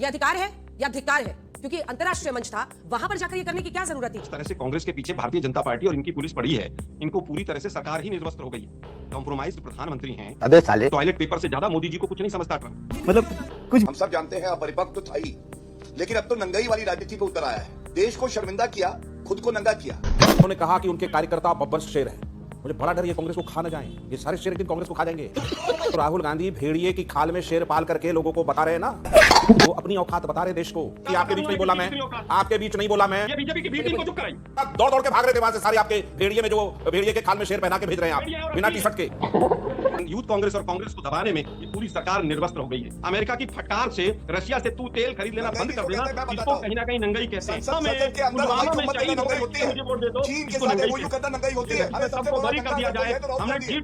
ये अधिकार है या धिक्कार है, क्योंकि अंतर्राष्ट्रीय मंच था, वहां पर जाकर ये करने की क्या जरूरत थी? इस तरह से कांग्रेस के पीछे भारतीय जनता पार्टी और इनकी पुलिस पड़ी है। इनको पूरी तरह से सरकार ही निर्वस्त्र हो गई है। कॉम्प्रोमाइज्ड प्रधानमंत्री हैं। अबे साले, टॉयलेट पेपर से ज्यादा मोदी जी को कुछ नहीं समझता ट्रंप। मतलब कुछ हम सब जानते हैं अपरिपक्व तो था ही, लेकिन अब तो नंगाई वाली राजनीति पे उतर आया है। देश को शर्मिंदा किया, खुद को नंगा किया। उन्होंने कहा कि उनके कार्यकर्ता बब्बर शेर हैं। मुझे बड़ा डर ये कांग्रेस को खा न जाएं। ये सारे शेर एक दिन कांग्रेस को खा जाएंगे। तो राहुल गांधी भेड़िए की खाल में शेर पाल करके लोगों को बता रहे हैं ना, वो अपनी औकात बता रहे देश को कि आपके बीच नहीं बोला मैं, आपके बीच नहीं बोला मैं। ये बीजेपी की बी टीम को चुप कराई। दौड़ दौड़ के भाग रहे थे वहां से सारे आपके भेड़िए में, जो भेड़िए के खाल में शेर पहना के भेज रहे हैं आप बिना टी शर्ट के। यूथ कांग्रेस और कांग्रेस को दबाने में ये पूरी सरकार निर्वस्त्र हो गई है। अमेरिका की फटकार से रशिया से तू तेल खरीद लेना बंद कर देना, इसको कहीं ना कहीं नंगाई कहते हैं। संसद के अंदर हमारी हुकूमत करना नंगाई होती है। मुझे वोट दे दो, चीन के इसको साथ नंगाई MOU करना नंगाई होती है। हमें सबसे सबको बड़ा बरी कर दिया नंगा जाए। तो राहुल हमने गांधी है।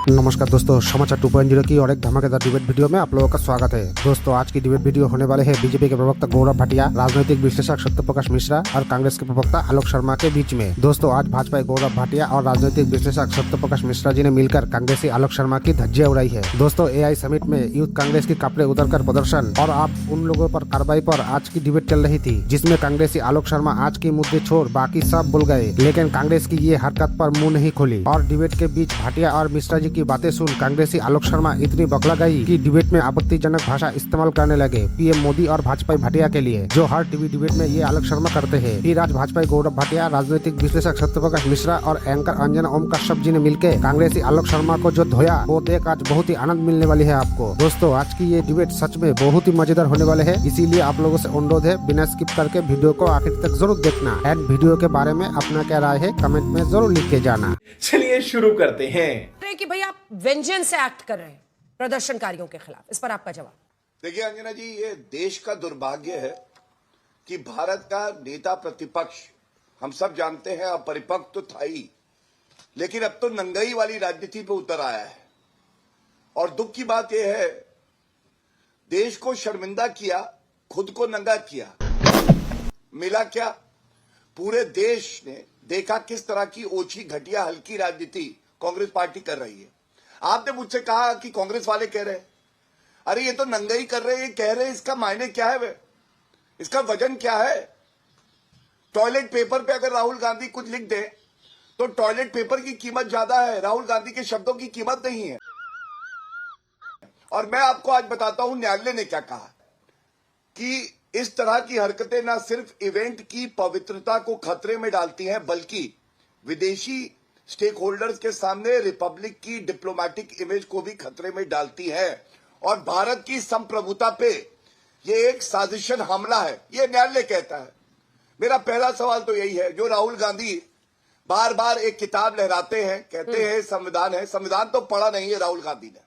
नमस्कार दोस्तों, समाचार 2.0 की और एक धमाकेदार डिबेट वीडियो में आप लोगों का स्वागत है। दोस्तों, आज की डिबेट वीडियो होने वाले हैं बीजेपी के प्रवक्ता गौरव भाटिया, राजनीतिक विश्लेषक सत्यप्रकाश मिश्रा और कांग्रेस के प्रवक्ता आलोक शर्मा के बीच में। दोस्तों, आज भाजपा गौरव भाटिया और राजनीतिक विश्लेषक सत्यप्रकाश मिश्रा जी ने मिलकर कांग्रेसी आलोक शर्मा की धज्जियां उड़ाई है। दोस्तों, AI समिट में यूथ कांग्रेस की कपड़े उतरकर प्रदर्शन और आप उन लोगों पर कार्रवाई पर आज की डिबेट चल रही थी, जिसमें कांग्रेसी आलोक शर्मा आज की मुद्दे छोड़ बाकी सब भूल गए, लेकिन कांग्रेस की ये हरकत पर मुंह नहीं खोली। और डिबेट के बीच भाटिया और मिश्रा जी की बातें सुन कांग्रेसी आलोक शर्मा इतनी बौखला गई कि डिबेट में आपत्तिजनक भाषा इस्तेमाल करने लगे पीएम मोदी और भाजपा भाटिया के लिए, जो हर टीवी डिबेट में ये आलोक शर्मा करते हैं। फिर आज भाजपा गौरव भाटिया, राजनीतिक विश्लेषक सत्यप्रकाश मिश्रा और एंकर अंजना ओम कश्यप जी ने मिलकर कांग्रेसी आलोक शर्मा को जो धोया, वो देख आज बहुत ही आनंद मिलने वाली है आपको। दोस्तों, आज की ये डिबेट सच में बहुत ही मजेदार होने वाले है, इसीलिए आप लोगों से अनुरोध है बिना स्किप करके वीडियो को आखिर तक जरूर देखना। एंड वीडियो के बारे में अपना क्या राय है कमेंट में जरूर लिख के जाना। चलिए शुरू करते हैं। कि भाई आप वेंजेंस से एक्ट कर रहे हैं प्रदर्शनकारियों के खिलाफ, इस पर आपका जवाब? देखिए अंजना जी, ये देश का दुर्भाग्य है कि भारत का नेता प्रतिपक्ष, हम सब जानते हैं अपरिपक्व तो था ही, लेकिन अब तो नंगाई वाली राजनीति पे उतर आया है। और दुख की बात यह है, देश को शर्मिंदा किया, खुद को नंगा किया। मिला क्या? पूरे देश ने देखा किस तरह की ओछी घटिया हल्की राजनीति कांग्रेस पार्टी कर रही है। आपने मुझसे कहा कि कांग्रेस वाले कह रहे हैं, अरे ये तो नंगाई कर रहे हैं, कह रहे हैं, इसका मायने क्या है? वे इसका वजन क्या है? टॉयलेट पेपर पे अगर राहुल गांधी कुछ लिख दे तो टॉयलेट पेपर की कीमत ज्यादा है, राहुल गांधी के शब्दों की कीमत नहीं है। और मैं आपको आज बताता हूं न्यायालय ने क्या कहा, कि इस तरह की हरकतें न सिर्फ इवेंट की पवित्रता को खतरे में डालती हैं, बल्कि विदेशी स्टेक होल्डर्स के सामने रिपब्लिक की डिप्लोमेटिक इमेज को भी खतरे में डालती है और भारत की संप्रभुता पे ये एक साजिशन हमला है, ये न्यायालय कहता है। मेरा पहला सवाल तो यही है, जो राहुल गांधी बार बार एक किताब लहराते हैं, कहते हैं संविधान है, संविधान तो पढ़ा नहीं है राहुल गांधी ने।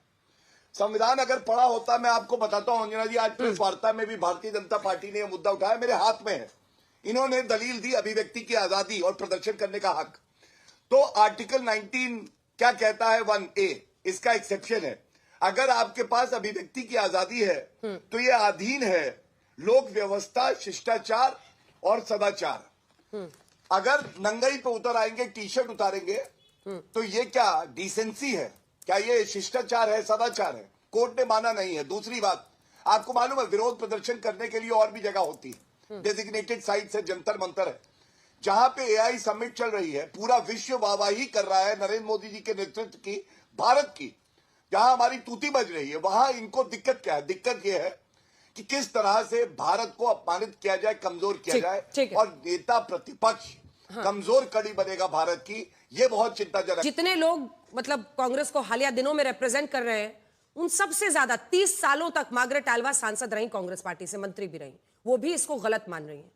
संविधान अगर पढ़ा होता, मैं आपको बताता हूं अंजना जी, आज प्रेस वार्ता में भी भारतीय जनता पार्टी ने यह मुद्दा उठाया, मेरे हाथ में है। इन्होंने दलील दी अभिव्यक्ति की आजादी और प्रदर्शन करने का हक। तो आर्टिकल 19 क्या कहता है? 1A, इसका एक्सेप्शन है, अगर आपके पास अभिव्यक्ति की आजादी है तो ये अधीन है लोक व्यवस्था, शिष्टाचार और सदाचार। अगर नंगाई पे उतर आएंगे, टी शर्ट उतारेंगे, तो ये क्या डिसेंसी है? क्या ये शिष्टाचार है, सदाचार है? कोर्ट ने माना नहीं है। दूसरी बात, आपको मालूम है विरोध प्रदर्शन करने के लिए और भी जगह होती है, डेजिग्नेटेड साइट है, जंतर मंतर है, जहां पे AI समिट चल रही है। पूरा विश्व वाहवाही कर रहा है नरेंद्र मोदी जी के नेतृत्व की, भारत की, जहां हमारी तूती बज रही है। वहां इनको दिक्कत क्या है? दिक्कत यह है कि किस तरह से भारत को अपमानित किया जाए, कमजोर किया जाए, और नेता प्रतिपक्ष कमजोर कड़ी बनेगा भारत की, ये बहुत चिंताजनक। जितने लोग मतलब कांग्रेस को हालिया दिनों में रिप्रेजेंट कर रहे हैं, उन सबसे ज्यादा 30 सालों तक मार्गरेट आल्वा सांसद रही, कांग्रेस पार्टी से मंत्री भी रही, वो भी इसको गलत मान रही है।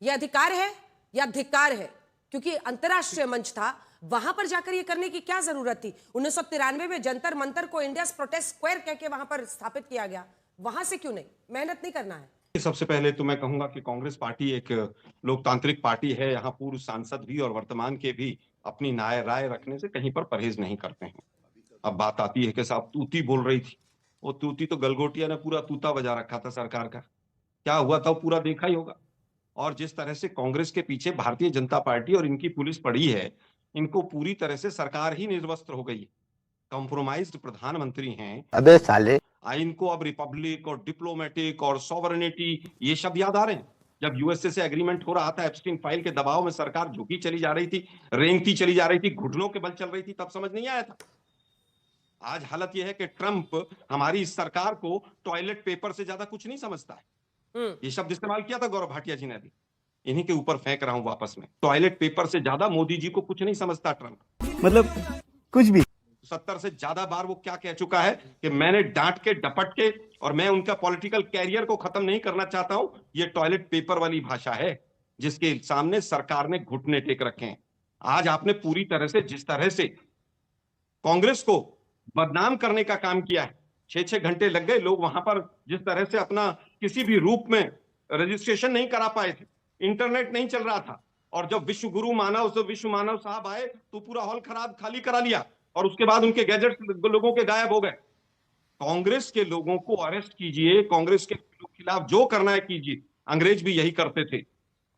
यह अधिकार है या धिक्कार है, क्योंकि अंतर्राष्ट्रीय मंच था, वहां पर जाकर ये करने की क्या जरूरत थी? 1993 में जंतर मंतर को इंडिया प्रोटेस्ट स्क्वायर कह के वहां पर स्थापित किया गया, वहां से क्यों नहीं? मेहनत नहीं करना है? सबसे पहले तो मैं कहूंगा कि कांग्रेस पार्टी एक लोकतांत्रिक पार्टी है। यहाँ पूर्व सांसद भी और वर्तमान के भी अपनी राय रखने से कहीं पर परहेज नहीं करते हैं। अब बात आती है कि साहब तूती बोल रही थी, वो तूती तो गलगोटिया ने पूरा तूता बजा रखा था सरकार का, क्या हुआ था वो पूरा देखा ही होगा। और जिस तरह से कांग्रेस के पीछे भारतीय जनता पार्टी और इनकी पुलिस पड़ी है, इनको पूरी तरह से सरकार ही निर्वस्त्र हो गई है। कॉम्प्रोमाइज्ड प्रधानमंत्री हैं। अबे साले, इनको अब रिपब्लिक और डिप्लोमेटिक और सॉवरेनिटी ये शब्द याद आ रहे हैं। जब यूएसए से एग्रीमेंट हो रहा था, एप्स्टीन फाइल के दबाव में सरकार झुकी चली जा रही थी, रेंगती चली जा रही थी, घुटनों के बल चल रही थी, तब समझ नहीं आया था। आज हालत यह है कि ट्रंप हमारी इस सरकार को टॉयलेट पेपर से ज्यादा कुछ नहीं समझता है। ये शब्द इस्तेमाल किया था गौरव भाटिया जी ने अभी, इन्हीं के ऊपर फेंक रहा हूं वापस में। टॉयलेट पेपर से ज्यादा मोदी जी को कुछ नहीं समझता ट्रंप। मतलब कुछ भी। 70 से ज्यादा बार वो क्या कह चुका है कि मैंने डांट के डपट के और मैं उनका पॉलिटिकल कैरियर को खत्म नहीं करना चाहता हूं। ये टॉयलेट पेपर वाली भाषा है जिसके सामने सरकार ने घुटने टेक रखे हैं। आज आपने पूरी तरह से, जिस तरह से कांग्रेस को बदनाम करने का काम किया है, 6-6 घंटे लग गए। लोग वहां पर जिस तरह से अपना किसी भी रूप में रजिस्ट्रेशन नहीं करा पाए थे, इंटरनेट नहीं चल रहा था, और जब विश्व गुरु मानव विश्व मानव साहब आए तो पूरा हॉल खाली करा लिया और उसके बाद उनके गैजेट लोगों के गायब हो गए। कांग्रेस के लोगों को अरेस्ट कीजिए, कांग्रेस के खिलाफ जो करना है कीजिए। अंग्रेज भी यही करते थे।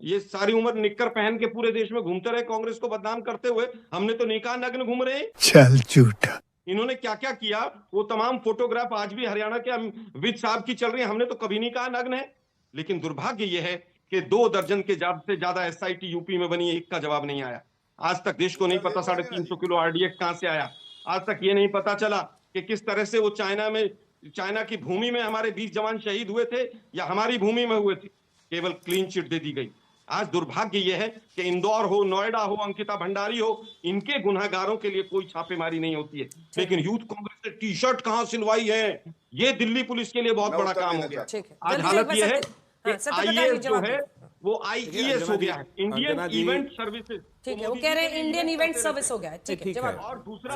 ये सारी उम्र निक्कर पहन के पूरे देश में घूमते रहे कांग्रेस को बदनाम करते हुए। हमने तो निकाह नग्न घूम रहे हैं। चल झूठा। इन्होंने क्या क्या किया, वो तमाम फोटोग्राफ आज भी हरियाणा के विद साहब की चल रही है। हमने तो कभी नहीं कहा नग्न है। लेकिन दुर्भाग्य यह है कि 2 दर्जन के से ज्यादा एसआईटी यूपी में बनी है, एक का जवाब नहीं आया। आज तक देश को नहीं पता 350 किलो आरडीएक्स कहां से आया। आज तक ये नहीं पता चला कि किस तरह से वो चाइना की भूमि में हमारे 20 जवान शहीद हुए थे या हमारी भूमि में हुए थे। केवल क्लीन चिट दे दी गई। आज दुर्भाग्य यह है कि इंदौर हो, नोएडा हो, अंकिता भंडारी हो, इनके गुनहगारों के लिए कोई छापेमारी नहीं होती है। लेकिन यूथ कांग्रेस ने टी शर्ट कहां सिलवाई है, ये दिल्ली पुलिस के लिए बहुत बड़ा काम हो गया। आज हालत यह है कि आईएएस जो है वो आईईएस हो गया है, इंडियन इवेंट सर्विसेज। ठीक है, वो कह रहे हैं इंडियन इवेंट सर्विस हो गया है। ठीक है, जवाब। और दूसरा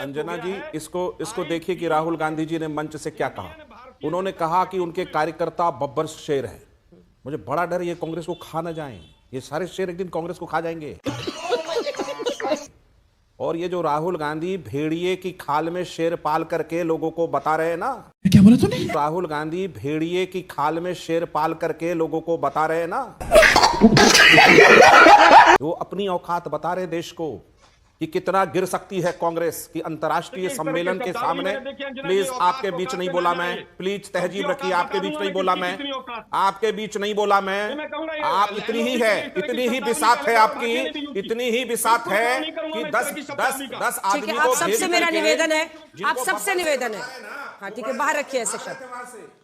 अंजना जी, इसको देखिए कि राहुल गांधी जी ने मंच से क्या कहा। उन्होंने कहा कि उनके कार्यकर्ता बब्बर शेर हैं। मुझे बड़ा डर ये कांग्रेस को खा ना जाएं। ये सारे शेर एक दिन कांग्रेस को खा जाएंगे। और ये जो राहुल गांधी भेड़िए की खाल में शेर पाल करके लोगों को बता रहे हैं ना, क्या बोला तूने? राहुल गांधी भेड़िए की खाल में शेर पाल करके लोगों को बता रहे हैं ना, वो अपनी औकात बता रहे देश को कि कितना गिर सकती है कांग्रेस की अंतर्राष्ट्रीय सम्मेलन के सामने। प्लीज आपके बीच नहीं बोला मैं, प्लीज तहजीब रखिए। आपके बीच नहीं बोला मैं, आपके बीच नहीं बोला मैं। आप इतनी ही है, इतनी ही बिसात है आपकी, इतनी ही बिसात है कि 10 आदमी को आप सबसे मेरा निवेदन है, आप सबसे निवेदन है। हाँ ठीक है, बाहर रखिए ऐसे शब्द।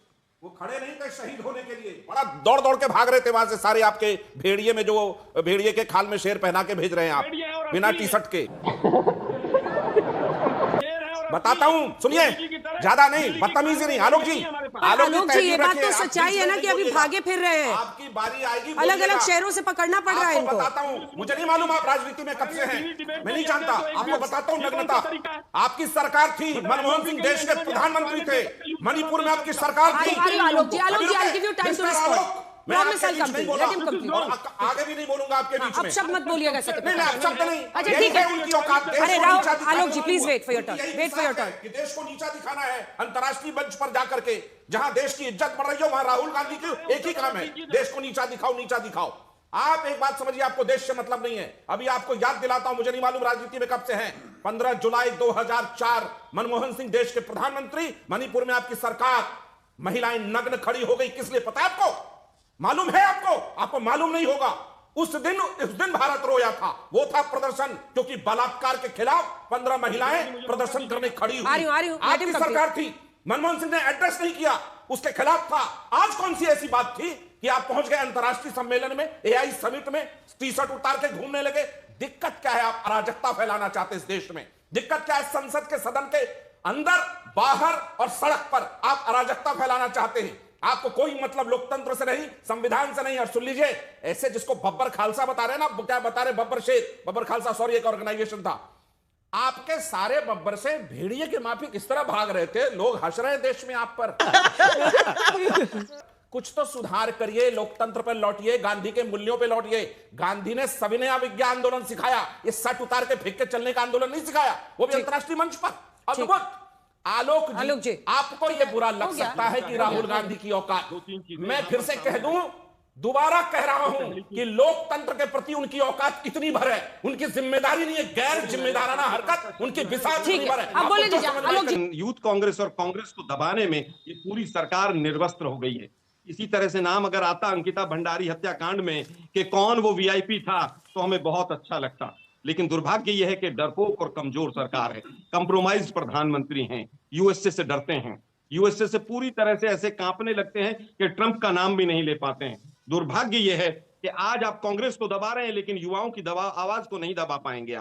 वो खड़े नहीं थे शहीद होने के लिए, बड़ा दौड़ दौड़ के भाग रहे थे वहां से सारे आपके भेड़िए में, जो भेड़िए के खाल में शेर पहना के भेज रहे हैं आप बिना टी शर्ट के। बताता हूं, सुनिए, ज्यादा नहीं, बदतमीजी नहीं। आलोक जी, आलोक जी, ये बात तो सच्चाई है ना कि अभी भागे फिर रहे हैं। आपकी बारी आएगी, अलग अलग शहरों से पकड़ना पड़ रहा है इनको। बताता हूं, मुझे नहीं मालूम आप राजनीति में कब से हैं, मैं नहीं जानता। आपको बताता हूं नग्नता। आपकी सरकार थी, मनमोहन सिंह देश के प्रधानमंत्री थे, मणिपुर में आपकी सरकार थी। आलोक जी, I'll give you time to respond. Promise I'll complete. Let him complete. आगे भी नहीं बोलूंगा आपके बीच में। अब शब्द मत बोलिएगा सर। नहीं, अब शब्द नहीं। अच्छा ठीक है, उनकी औकात। अरे Alok ji, please wait for your turn, wait for your turn. कि देश को नीचा दिखाना है अंतर्राष्ट्रीय मंच पर जाकर के, जहां देश की इज्जत बढ़ रही है, वहां राहुल गांधी की एक ही काम है, देश को नीचा दिखाओ, नीचा दिखाओ। आप एक बात समझिए, आपको देश से मतलब नहीं है। अभी आपको याद दिलाता हूं, मुझे नहीं मालूम राजनीति में कब से हैं। 15 जुलाई 2004 मनमोहन सिंह देश के प्रधानमंत्री, मणिपुर में आपकी सरकार, महिलाएं नग्न खड़ी हो गई। किस लिए पता है आपको? मालूम है आपको? आपको मालूम नहीं होगा। उस दिन भारत रोया था। वो था प्रदर्शन, क्योंकि बलात्कार के खिलाफ 15 महिलाएं प्रदर्शन करने खड़ी हुई। आपकी सरकार थी, मनमोहन सिंह ने एड्रेस नहीं किया, उसके खिलाफ था। आज कौन सी ऐसी बात थी कि आप पहुंच गए अंतर्राष्ट्रीय सम्मेलन में, एआई समिट में, टी शर्ट उतार के घूमने लगे? दिक्कत क्या है? आप अराजकता फैलाना चाहते इस देश में। दिक्कत क्या है? संसद के सदन के अंदर, बाहर और सड़क पर आप अराजकता फैलाना चाहते हैं। आपको कोई मतलब लोकतंत्र से नहीं, संविधान से नहीं। और सुन लीजिए, ऐसे जिसको बब्बर खालसा बता रहे ना, क्या बता रहे? बब्बर शेर, बब्बर खालसा सॉरी एक ऑर्गेनाइजेशन था। आपके सारे बब्बर से भेड़िए के माफी किस तरह भाग रहे थे। लोग हंस रहे हैं देश में आप पर। कुछ तो सुधार करिए, लोकतंत्र पर लौटिए, गांधी के मूल्यों पे लौटिए। गांधी ने सविनय अवज्ञा आंदोलन सिखाया, ये सट उतार के फेंक के चलने का आंदोलन नहीं सिखाया, वो भी अंतर्राष्ट्रीय मंच पर। अद्भुत। आलोक जी, आपको ये बुरा लग सकता है कि राहुल गांधी की औकात। मैं फिर से कह दूं, दोबारा कह रहा हूं कि लोकतंत्र के प्रति उनकी औकात इतनी भर है, उनकी जिम्मेदारी नहीं है, गैर जिम्मेदाराना हरकत उनकी विशाल ठीक है, अब बोले दीजिए आलोक जी। यूथ कांग्रेस और कांग्रेस को दबाने में ये पूरी सरकार निर्वस्त्र हो गई है। इसी तरह से नाम अगर आता अंकिता भंडारी हत्याकांड में कि कौन वो वीआईपी था तो हमें बहुत अच्छा लगता, लेकिन दुर्भाग्य यह है कि डरपोक और कमजोर सरकार है, कंप्रोमाइज प्रधानमंत्री हैं, यूएसए से डरते हैं, यूएसए से पूरी तरह से ऐसे कांपने लगते हैं कि ट्रंप का नाम भी नहीं ले पाते हैं। दुर्भाग्य यह है कि आज आप कांग्रेस को दबा रहे हैं लेकिन युवाओं की आवाज को नहीं दबा पाएंगे।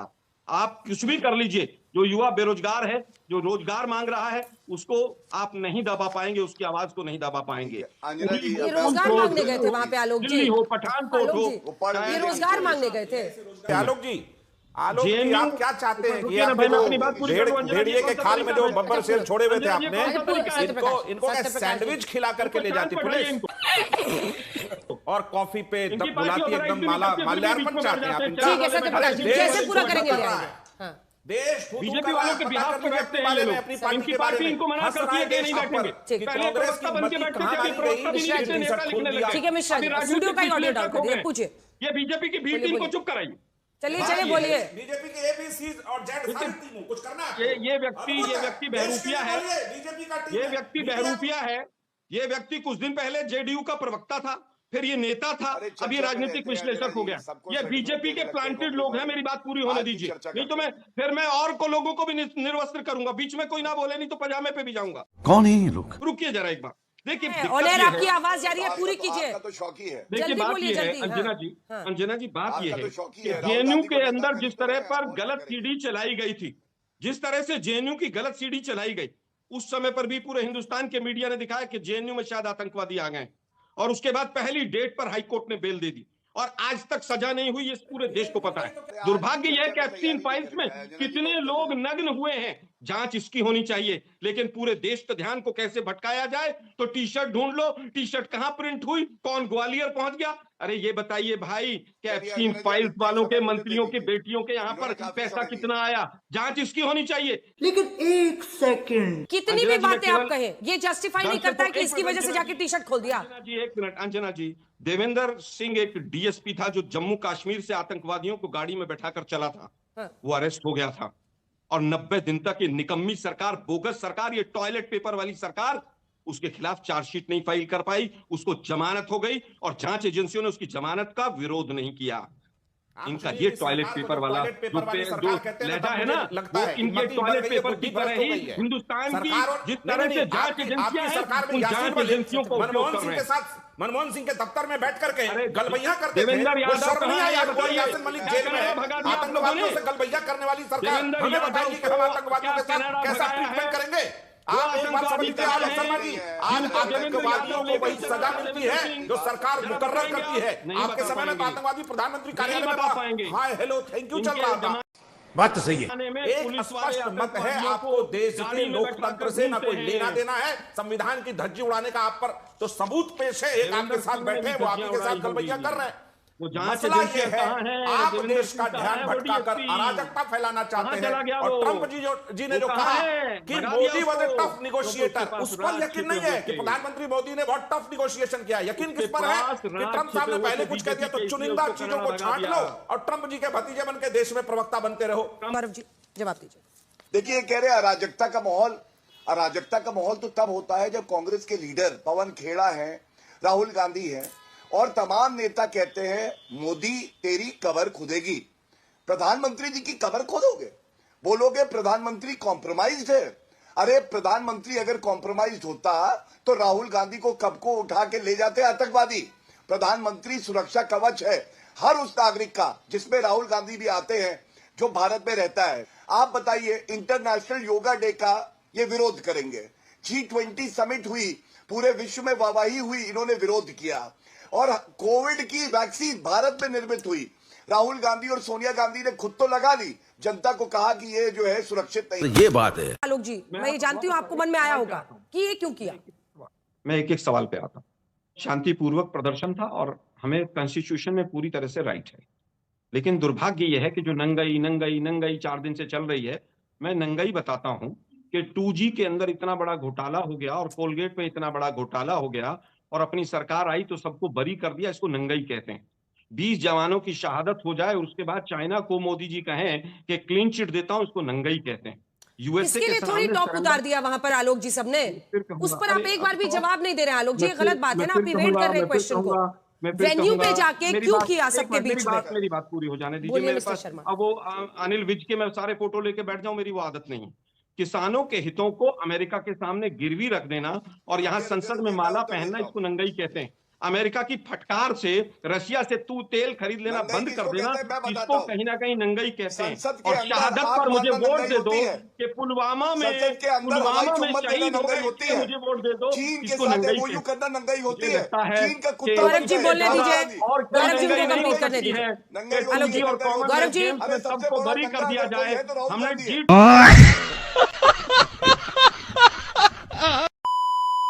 आप कुछ भी कर लीजिए, जो युवा बेरोजगार है, जो रोजगार मांग रहा है, उसको आप नहीं दबा पाएंगे, उसकी आवाज को नहीं दबा पाएंगे। ये रोजगार मांगने गए थे वहां पे आलोक जी, हो पठानकोट हो, ये रोजगार मांगने गए थे आलोक जी। आलोक जी, आप क्या चाहते हैं कि आपने भेड़िए के खाल में जो बब्बर शेर छोड़े हुए थे आपने, इनको सैंडविच खिला करके ले जाती पुलिस और कॉफी पे बुलाती एकदम माल्यार्पण चाहते हैं आप? ठीक है सत्यप्रकाश जी, जैसे पूरा करेंगे ले आएंगे। देश बीजेपी वालों के बिहार पे बैठते हैं ये लोग, इनकी पार्टी इनको मना करती है कि नहीं बैठेंगे। पहले प्रवक्ता बन के बैठे थे, अभी प्रवक्ता भी नहीं बैठे, नेता लिखने लगे। ठीक है मिश्रा जी, स्टूडियो का ऑडियो डाल कर पूछिए। ये बीजेपी की बी टीम को चुप कराइए। चलिए चलिए बोलिए। बीजेपी के एबीसी और जेड सारी टीमों कुछ करना है। ये व्यक्ति बहरूपिया है, बीजेपी का ये व्यक्ति बहरूपिया है। ये व्यक्ति कुछ दिन पहले जेडीयू का प्रवक्ता था, फिर ये नेता था, अभी राजनीतिक विश्लेषक हो गया। ये बीजेपी के प्लांटेड लोग हैं, मेरी बात पूरी होने दीजिए, नहीं तो मैं और को लोगों को भी निर्वस्त्र करूंगा। बीच में कोई ना बोले नहीं तो पजामे पे भी जाऊंगा। कौन है ये लोग? रुकिए जरा एक बार, देखिए ऑनर आपकी आवाज जा रही है, पूरी कीजिए। तो शौकी है। देखिए बात ये है अंजना जी, बात ये है कि जेएनयू के अंदर जिस तरह पर गलत सीडी चलाई गई थी, जिस तरह से जेएनयू की गलत सीडी चलाई गई, उस समय पर भी पूरे हिंदुस्तान के मीडिया ने दिखाया कि जेएनयू में शायद आतंकवादी आ गए, और उसके बाद पहली डेट पर हाईकोर्ट ने बेल दे दी और आज तक सजा नहीं हुई। ये पूरे देश को पता है। दुर्भाग्य यह है कि एप्स्टीन फाइल्स में कितने लोग नग्न हुए हैं, जांच इसकी होनी चाहिए। लेकिन पूरे देश के ध्यान को कैसे भटकाया जाए, तो टी शर्ट ढूंढ लो, टी शर्ट कहां प्रिंट हुई, कौन ग्वालियर पहुंच गया। अरे ये बताइए भाई कि एप्स्टीन फाइल्स वालों के मंत्रियों की बेटियों के यहाँ पर पैसा कितना आया, जांच इसकी होनी चाहिए। लेकिन एक सेकंड, कितनी भी बातें आप कहें, ये जस्टिफाई नहीं करता है कि इसकी वजह से जाके टी शर्ट खोल दिया। जी एक मिनट अंजना जी, देवेंद्र सिंह एक डीएसपी था जो जम्मू कश्मीर से आतंकवादियों को गाड़ी में बैठाकर चला था, वो अरेस्ट हो गया था और 90 दिन तक ये निकम्मी सरकार, बोगस सरकार, ये टॉयलेट पेपर वाली सरकार उसके खिलाफ चार्जशीट नहीं फाइल कर पाई, उसको जमानत हो गई और जांच एजेंसियों ने उसकी जमानत का विरोध नहीं किया। इनका ये टॉयलेट पेपर वाला जो लहजा है ना, वो इनके टॉयलेट पेपर की तरह ही हिंदुस्तान की जिस तरह से जांच एजेंसियां हैं, उन जांच एजेंसियों को उपयोग कर रहे हैं। मनमोहन सिंह के दफ्तर में बैठ करके गलबैया करते थे, देवेंद्र वो यादव शर्म नहीं आई कहाँ आपको? है? यासिन मलिक जेल में है, आतंकवादियों से गलबैया करने वाली सरकार हमें बताएगी कि हम आतंकवादियों के साथ कैसा ट्रीटमेंट करेंगे। आप एक बात समझते हैं आलोक शर्मा जी, आज आतंकवादियों को वही सजा मिलती है जो सरकार मुकर्रर करती है। आपके समय में आतंकवादी प्रधानमंत्री कार्यालय में था, हाय हेलो थैंक यू चल रहा था। बात तो सही है। एक स्पष्ट मत है आपको देश के लोकतंत्र से ना कोई लेना देना है, संविधान की धज्जी उड़ाने का आप पर तो सबूत पेश है। एक आपके साथ बैठे हैं, वो आपके साथ गलबैया कर रहे हैं। मसला ये है, आप देश का ध्यान भटकाकर अराजकता फैलाना चाहते हैं। और ट्रंप जी ने जो कहा कि Modi was a tough negotiator, उस पर यकीन नहीं है कि प्रधानमंत्री मोदी ने बहुत टफ निगोशिएशन किया। यकीन किस पर है कि ट्रंप साहब ने पहले कुछ कह दिया तो चुनिंदा चीजों को छांट लो और ट्रंप जी के भतीजे बन के देश में प्रवक्ता बनते रहो। जी जवाब दीजिए। देखिए कह रहे अराजकता का माहौल, अराजकता का माहौल तो तब होता है जब कांग्रेस के लीडर पवन खेड़ा है, राहुल गांधी है और तमाम नेता कहते हैं मोदी तेरी कबर खुदेगी। प्रधानमंत्री जी की कबर खोदोगे? बोलोगे प्रधानमंत्री कॉम्प्रोमाइज्ड है। अरे प्रधानमंत्री अगर कॉम्प्रोमाइज्ड होता तो राहुल गांधी को कब को उठा के ले जाते आतंकवादी। प्रधानमंत्री सुरक्षा कवच है हर उस नागरिक का, जिसमें राहुल गांधी भी आते हैं, जो भारत में रहता है। आप बताइए, इंटरनेशनल योगा डे का ये विरोध करेंगे। G20 समिट हुई, पूरे विश्व में वाहवाही हुई, इन्होंने विरोध किया। और कोविड की वैक्सीन भारत में निर्मित हुई, राहुल गांधी और सोनिया गांधी ने खुद तो लगा ली, जनता को कहा कि ये जो है सुरक्षित नहीं। तो ये बात है आलोक जी, मैं ये जानती हूँ आपको मन में आया होगा कि ये क्यों किया। मैं एक एक सवाल पे आता हूँ। शांतिपूर्वक प्रदर्शन था और हमें कॉन्स्टिट्यूशन में पूरी तरह से राइट है, लेकिन दुर्भाग्य यह है कि जो नंगई 4 दिन से चल रही है, मैं नंगई बताता हूं कि 2G के अंदर इतना बड़ा घोटाला हो गया और कोलगेट में इतना बड़ा घोटाला हो गया और अपनी सरकार आई तो सबको बरी कर दिया, इसको नंगई कहते हैं। 20 जवानों की शहादत हो जाए और उसके बाद चाइना को मोदी जी कहें कि क्लीन चिट देता हूं, इसको नंगई कहते हैं। यूएसए इसके लिए के थोड़ी सामने टॉप surrender- उतार दिया वहां पर आलोक जी सबने, फिर कहूंगा, उस पर आप अरे, एक बार भी अब जवाब नहीं दे रहे हैं आलोक जी, ये मैं फिर- गलत बात है मैं ना, फिर आप इवेंट कहूंगा, कर रहे हैं मैं फिर क्वेश्चन को। कहूंगा, मैं फिर वेन्यू पे कहूंगा, जाके मेरी क्यों बात- किया एक सबके मिनट, बीच में? मेरी बात पूरी हो जाने दीजिए। बोलिए मेरे मिस्टर पास शर्मा। अब वो अनिल विज के मैं सारे फोटो लेके बैठ जाऊं, मेरी वो आदत नहीं। किसानों के हितों को अमेरिका के सामने गिरवी रख देना और यहाँ संसद में माला पहनना, इसको नंगई कहते हैं। अमेरिका की फटकार से, रशिया से तू तेल खरीद लेना नंगई बंद किसको कर देना, कहते हैं, मैं बताता इसको हूं। कहीं ना कहीं नंगई कहते हैं। संसद के और अंदर शहादत हाथ पर मुझे मारना वोट नंगई दे दो होती है। कि पुलवामा में संसद के अंदर हवाई चुम्बन देना शहीद हो नंगई गए, होती इसलिए है। मुझे वोट दे दो, चीन के इसको साथ नंगई एमओयू कहते हैं। करना नंगई होती मुझे है। लगता है चीन का कि कुत्ता गौरव जी बोलने दादा दीजिए। वाली। और गौरव जी नंगई उनको नहीं कंप्लीट हो करने सकती दीजिए। है। नंगई होती आलोक जी, है, और नंगई होती है। गौरव जी, कॉमनवेल्थ अरे गेम्स में सबसे सबको बड़ा बरी कर नंगा दिया अगर कोई जाए। है तो राहुल हमने गांधी है। जीत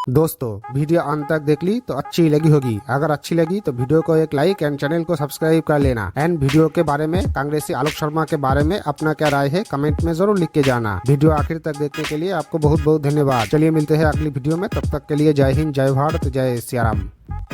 दोस्तों वीडियो अंत तक देख ली तो अच्छी लगी होगी। अगर अच्छी लगी तो वीडियो को एक लाइक एंड चैनल को सब्सक्राइब कर लेना। एंड वीडियो के बारे में, कांग्रेसी आलोक शर्मा के बारे में अपना क्या राय है कमेंट में जरूर लिख के जाना। वीडियो आखिर तक देखने के लिए आपको बहुत बहुत धन्यवाद। चलिए मिलते हैं अगली वीडियो में, तब तक के लिए जय हिंद, जय भारत, जय सिया राम।